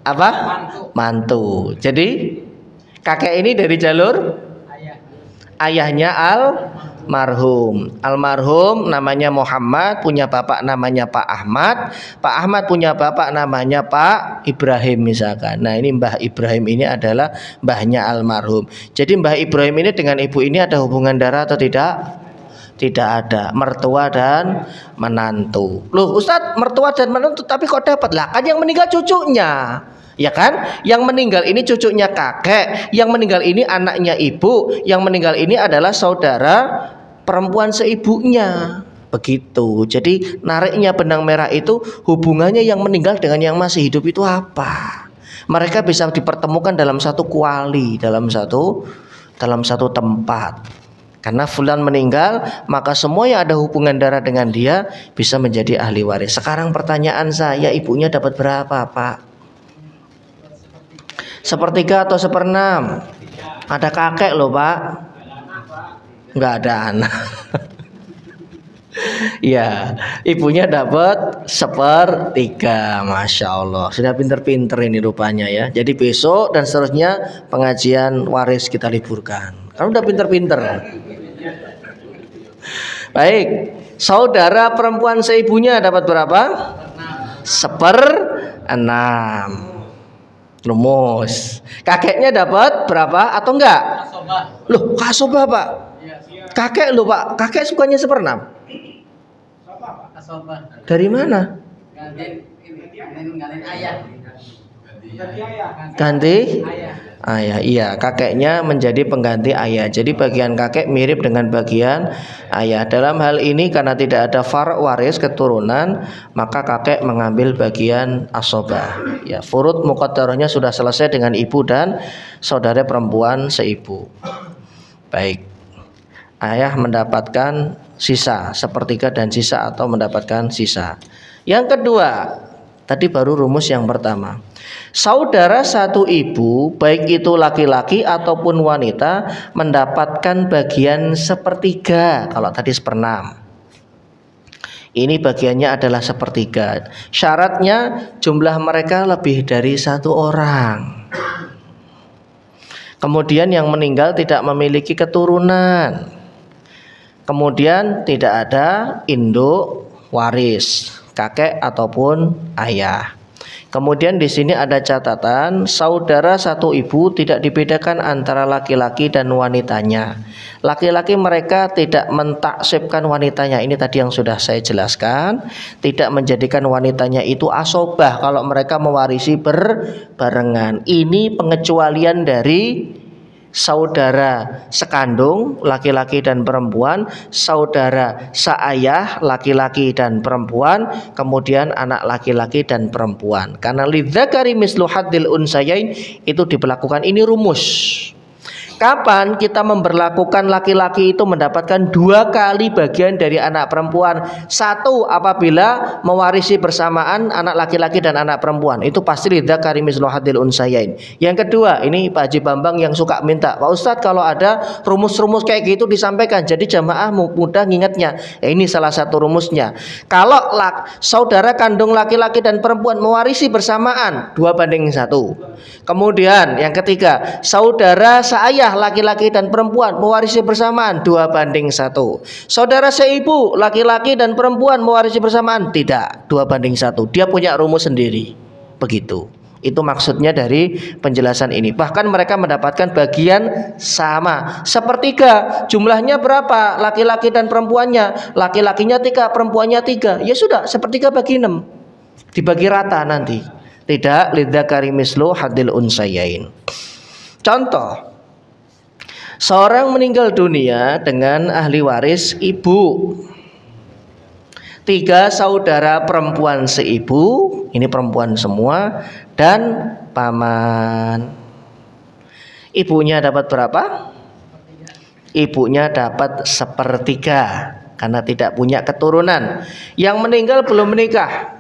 Apa? Mantu. Mantu. Jadi kakek ini dari jalur Ayah. ayahnya almarhum. Almarhum namanya Muhammad, punya bapak namanya Pak Ahmad. Pak Ahmad punya bapak namanya Pak Ibrahim misalkan. Nah, ini Mbah Ibrahim ini adalah mbahnya almarhum. Jadi Mbah Ibrahim ini dengan ibu ini ada hubungan darah atau tidak? Tidak ada. Mertua dan menantu. Loh, Ustadz, mertua dan menantu tapi kok dapat? Lah, kan yang meninggal cucunya. Ya kan? Yang meninggal ini cucunya kakek, yang meninggal ini anaknya ibu, yang meninggal ini adalah saudara perempuan seibunya. Begitu. Jadi nariknya benang merah itu hubungannya yang meninggal dengan yang masih hidup itu apa? Mereka bisa dipertemukan dalam satu kuali, dalam satu tempat. Karena fulan meninggal, maka semua yang ada hubungan darah dengan dia bisa menjadi ahli waris. Sekarang pertanyaan saya, ibunya dapat berapa, Pak? Sepertiga atau seperenam? Ada kakek loh, Pak. Enggak ada anak. Ya, ibunya dapat sepertiga, masya Allah. Sudah pinter-pinter ini rupanya ya. Jadi besok dan seterusnya pengajian waris kita liburkan. Kamu udah pinter-pinter. Baik, saudara perempuan seibunya dapat berapa? Seperenam. Rumus. Kakeknya dapat berapa atau enggak? Asobah. Loh, kasobah Pak. Kakek loh Pak. Kakek sukanya seperenam. Asobah. Dari mana? Gantiin ayah. Ganti Ayah. ayah. Iya, kakeknya menjadi pengganti ayah. Jadi bagian kakek mirip dengan bagian ayah. Dalam hal ini karena tidak ada far waris keturunan, maka kakek mengambil bagian asobah. Ya, furud muqaddarahnya sudah selesai dengan ibu dan saudara perempuan seibu. Baik. Ayah mendapatkan sisa sepertiga dan sisa atau mendapatkan sisa. Yang kedua, tadi baru rumus yang pertama. Saudara satu ibu, baik itu laki-laki ataupun wanita, mendapatkan bagian sepertiga. Kalau tadi seperenam, ini bagiannya adalah sepertiga. Syaratnya jumlah mereka lebih dari satu orang. Kemudian yang meninggal tidak memiliki keturunan. Kemudian tidak ada induk waris, kakek ataupun ayah. Kemudian di sini ada catatan, saudara satu ibu tidak dibedakan antara laki-laki dan wanitanya. Laki-laki mereka tidak mentaksibkan wanitanya. Ini tadi yang sudah saya jelaskan. Tidak menjadikan wanitanya itu asobah kalau mereka mewarisi berbarengan. Ini pengecualian dari saudara sekandung laki-laki dan perempuan, saudara seayah laki-laki dan perempuan, kemudian anak laki-laki dan perempuan. Karena lidzakari mislu haddil unsayain itu diberlakukan. Ini rumus. Kapan kita memberlakukan laki-laki itu mendapatkan 2 kali bagian dari anak perempuan? 1 apabila mewarisi bersamaan anak laki-laki dan anak perempuan. Itu pasti lidzakari mislu haddil unsayain. Yang kedua, ini Pak Haji Bambang yang suka minta, Pak Ustadz kalau ada rumus-rumus kayak gitu disampaikan, jadi jamaah mudah ngingetnya. Ini salah satu rumusnya. Kalau saudara kandung laki-laki dan perempuan mewarisi bersamaan 2:1. Kemudian yang ketiga, saudara seayah laki-laki dan perempuan mewarisi bersamaan 2:1. Saudara seibu laki-laki dan perempuan mewarisi bersamaan tidak 2:1. Dia punya rumus sendiri. Begitu. Itu maksudnya dari penjelasan ini. Bahkan mereka mendapatkan bagian sama. Sepertiga. Jumlahnya berapa? Laki-laki dan perempuannya. Laki-lakinya 3, perempuannya 3. Ya sudah, sepertiga bagi 6. Dibagi rata nanti. Tidak lidzakari mislu haddil unsayain. Contoh, Seorang meninggal dunia dengan ahli waris ibu. 3 saudara perempuan seibu, ini perempuan semua, dan paman. Ibunya dapat berapa? Ibunya dapat 1/3 karena tidak punya keturunan. Yang meninggal belum menikah.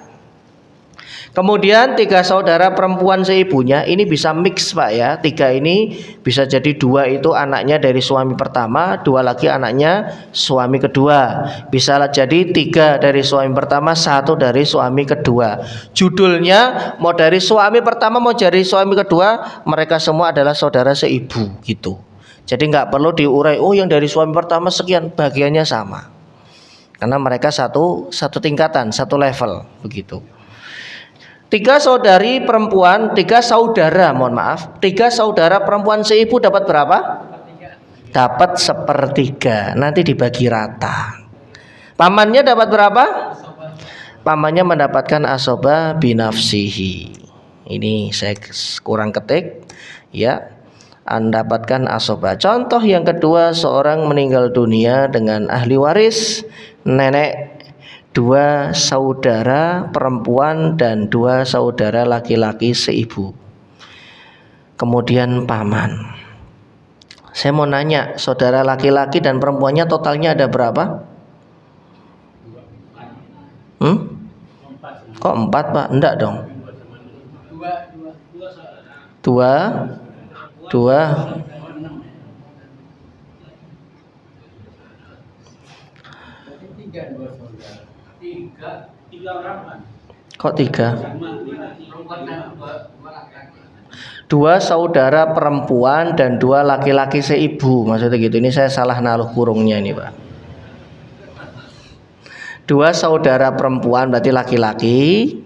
Kemudian 3 saudara perempuan seibunya, ini bisa mix Pak ya. 3 ini bisa jadi 2 itu anaknya dari suami pertama, 2 lagi anaknya suami kedua. Bisa jadi 3 dari suami pertama, 1 dari suami kedua. Judulnya mau dari suami pertama mau dari suami kedua, mereka semua adalah saudara seibu gitu. Jadi nggak perlu diurai, oh yang dari suami pertama sekian, bagiannya sama. Karena mereka satu tingkatan, satu level begitu. 3 saudara perempuan seibu dapat berapa? Dapat 1/3. Nanti dibagi rata. Pamannya dapat berapa? Pamannya mendapatkan asoba binafsihi. Ini saya kurang ketik ya. Mendapatkan asoba. Contoh yang kedua, seorang meninggal dunia dengan ahli waris nenek, 2 saudara perempuan dan 2 saudara laki-laki seibu. Kemudian paman. Saya mau nanya, saudara laki-laki dan perempuannya totalnya ada berapa? Kok 4 Pak? Enggak dong. 2 Kok 3? 2 saudara perempuan dan 2 laki-laki seibu, maksudnya gitu. Ini saya salah naruh kurungnya ini Pak. 2 saudara perempuan berarti laki-laki,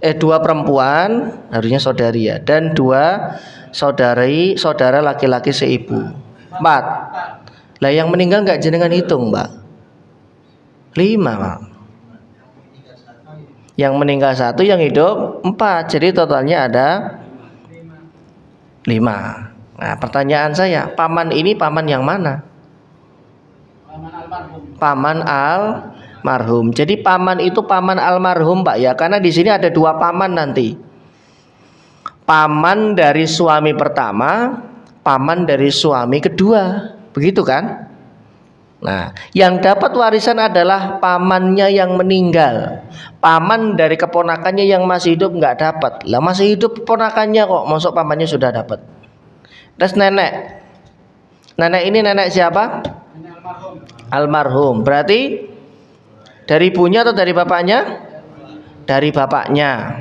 2 perempuan harusnya saudari ya, dan 2 saudara laki-laki seibu. 4. Lah yang meninggal nggak jenengan hitung Mbak? 5 Pak. Yang meninggal 1, yang hidup 4. Jadi totalnya ada 5. Nah pertanyaan saya, paman ini paman yang mana? Paman almarhum. Jadi paman itu paman almarhum Pak ya, karena di sini ada 2 paman nanti. Paman dari suami pertama, paman dari suami kedua, begitu kan? Nah, yang dapat warisan adalah pamannya yang meninggal. Paman dari keponakannya yang masih hidup nggak dapat. Lah masih hidup keponakannya kok, masuk pamannya sudah dapat. Terus nenek. Nenek ini nenek siapa? Almarhum. Berarti dari ibunya atau dari bapaknya? Dari bapaknya.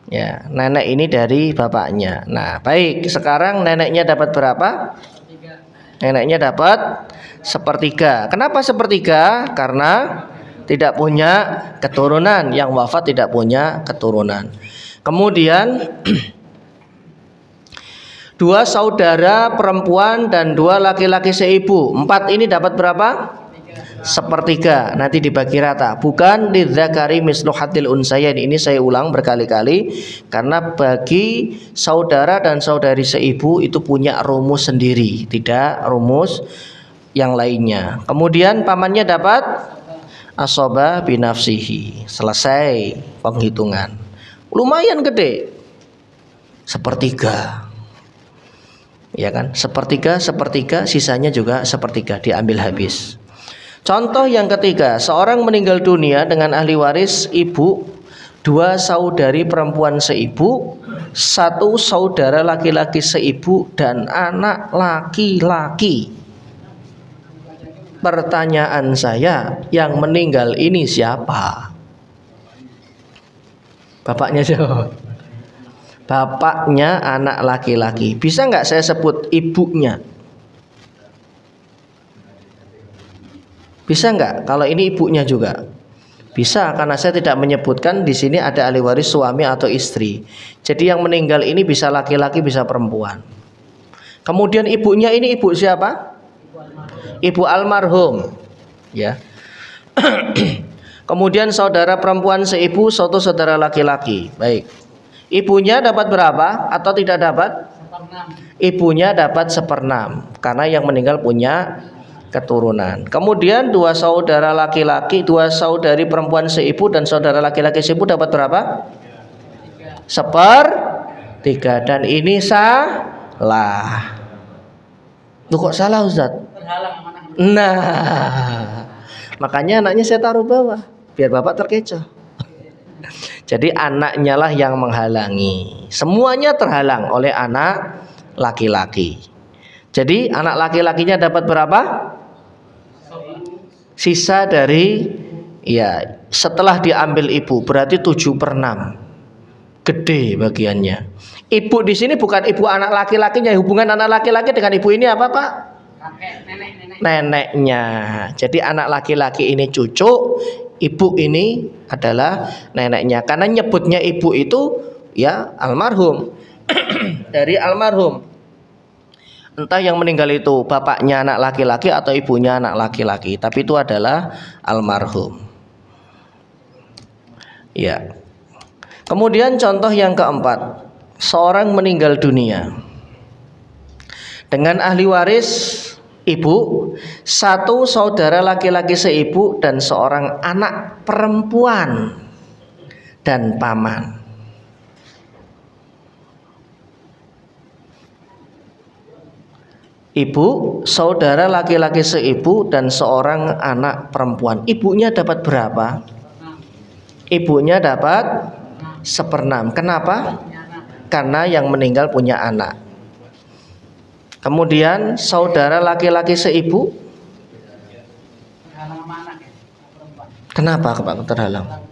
Ya, nenek ini dari bapaknya. Nah, baik. Sekarang neneknya dapat berapa? Neneknya dapat 1/3. Kenapa 1/3? Karena tidak punya keturunan. Yang wafat tidak punya keturunan. Kemudian 2 saudara perempuan dan 2 laki-laki seibu. 4 ini dapat berapa? 1/3. Nanti dibagi rata. Bukan lidzakari mislu hadil unsayain. Ini saya ulang berkali-kali karena bagi saudara dan saudari seibu itu punya rumus sendiri, tidak rumus yang lainnya. Kemudian pamannya dapat asoba binafsihi. Selesai penghitungan. Lumayan gede. 1/3. Ya kan? 1/3, sisanya juga 1/3 diambil habis. Contoh yang ketiga, seorang meninggal dunia dengan ahli waris ibu, 2 saudari perempuan seibu, 1 saudara laki-laki seibu, dan anak laki-laki. Pertanyaan saya, yang meninggal ini siapa? Bapaknya siapa? Bapaknya anak laki-laki. Bisa nggak saya sebut ibunya? Bisa nggak? Kalau ini ibunya juga bisa, karena saya tidak menyebutkan di sini ada ahli waris suami atau istri. Jadi yang meninggal ini bisa laki-laki, bisa perempuan. Kemudian ibunya ini ibu siapa? Ibu almarhum. Ya. Kemudian saudara perempuan seibu, 1 saudara laki-laki. Baik. Ibunya dapat berapa atau tidak dapat? Ibunya dapat 1/6 karena yang meninggal punya keturunan. Kemudian dua saudara laki-laki, dua saudari perempuan seibu dan saudara laki-laki seibu dapat berapa? 1/3. Dan ini salah. Lu kok salah Ustaz? Nah, makanya anaknya saya taruh bawah biar bapak terkecoh. Jadi anaknya lah yang menghalangi. Semuanya terhalang oleh anak laki-laki. Jadi anak laki-lakinya dapat berapa? Sisa dari setelah diambil ibu berarti 7/6. Gede bagiannya. Ibu di sini bukan ibu anak laki-lakinya. Hubungan anak laki-laki dengan ibu ini apa, Pak? Neneknya. Jadi anak laki-laki ini cucu, ibu ini adalah neneknya. Karena nyebutnya ibu itu ya almarhum. Dari almarhum. Entah yang meninggal itu bapaknya anak laki-laki atau ibunya anak laki-laki, tapi itu adalah almarhum. Ya. Kemudian contoh yang keempat, seorang meninggal dunia dengan ahli waris ibu, satu saudara laki-laki seibu dan seorang anak perempuan dan paman. Ibu, saudara laki-laki seibu dan seorang anak perempuan. Ibunya dapat berapa? Ibunya dapat 1/6. Kenapa? Karena yang meninggal punya anak. Kemudian saudara laki-laki seibu. Kenapa Pak terhalang?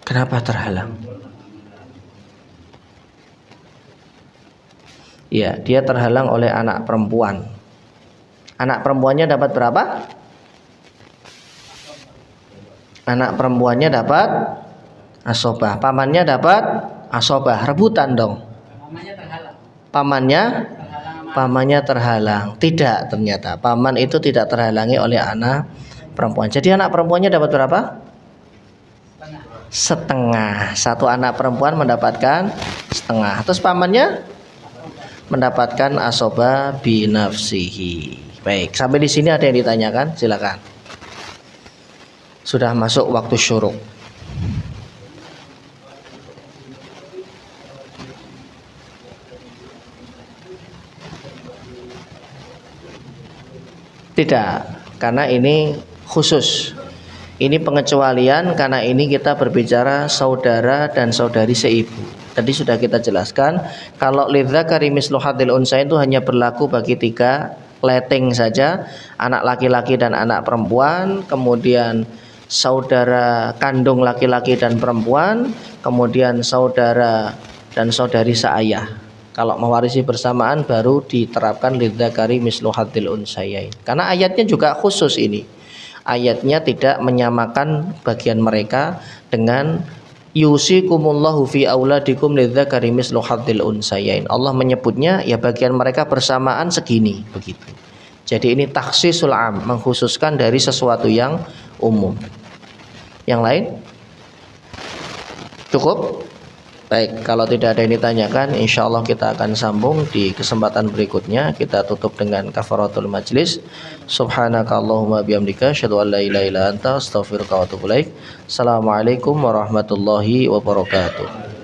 Kenapa terhalang? Ya, dia terhalang oleh anak perempuan. Anak perempuannya dapat berapa? Anak perempuannya dapat asobah, pamannya dapat asobah, rebutan dong. Pamannya terhalang. Tidak, ternyata paman itu tidak terhalangi oleh anak perempuan. Jadi anak perempuannya dapat berapa? Setengah. Satu anak perempuan mendapatkan setengah. Terus pamannya mendapatkan asobah binafsihi. Baik, sampai di sini ada yang ditanyakan? Silakan. Sudah masuk waktu syuruk. Tidak, karena ini khusus. Ini pengecualian karena ini kita berbicara saudara dan saudari seibu. Tadi sudah kita jelaskan kalau lidzakari mislu hadzil unsayain itu hanya berlaku bagi 3 letting saja, anak laki-laki dan anak perempuan, kemudian saudara kandung laki-laki dan perempuan, kemudian saudara dan saudari seayah. Kalau mewarisi bersamaan baru diterapkan lidzakari mislu hadzil unsayain. Karena ayatnya juga khusus ini. Ayatnya tidak menyamakan bagian mereka dengan yusikumullahu fi auladikum lidzakari mislu hadzil unsayain. Allah menyebutnya ya bagian mereka bersamaan segini begitu. Jadi ini takhsisul am, mengkhususkan dari sesuatu yang umum. Yang lain? Cukup? Baik, kalau tidak ada yang ditanyakan, insya Allah kita akan sambung di kesempatan berikutnya. Kita tutup dengan kafaratul majlis. Subhanakallahumma bihamdika asyhadu an la ilaha illa anta astaghfiruka wa atubu ilaik. Assalamualaikum warahmatullahi wabarakatuh.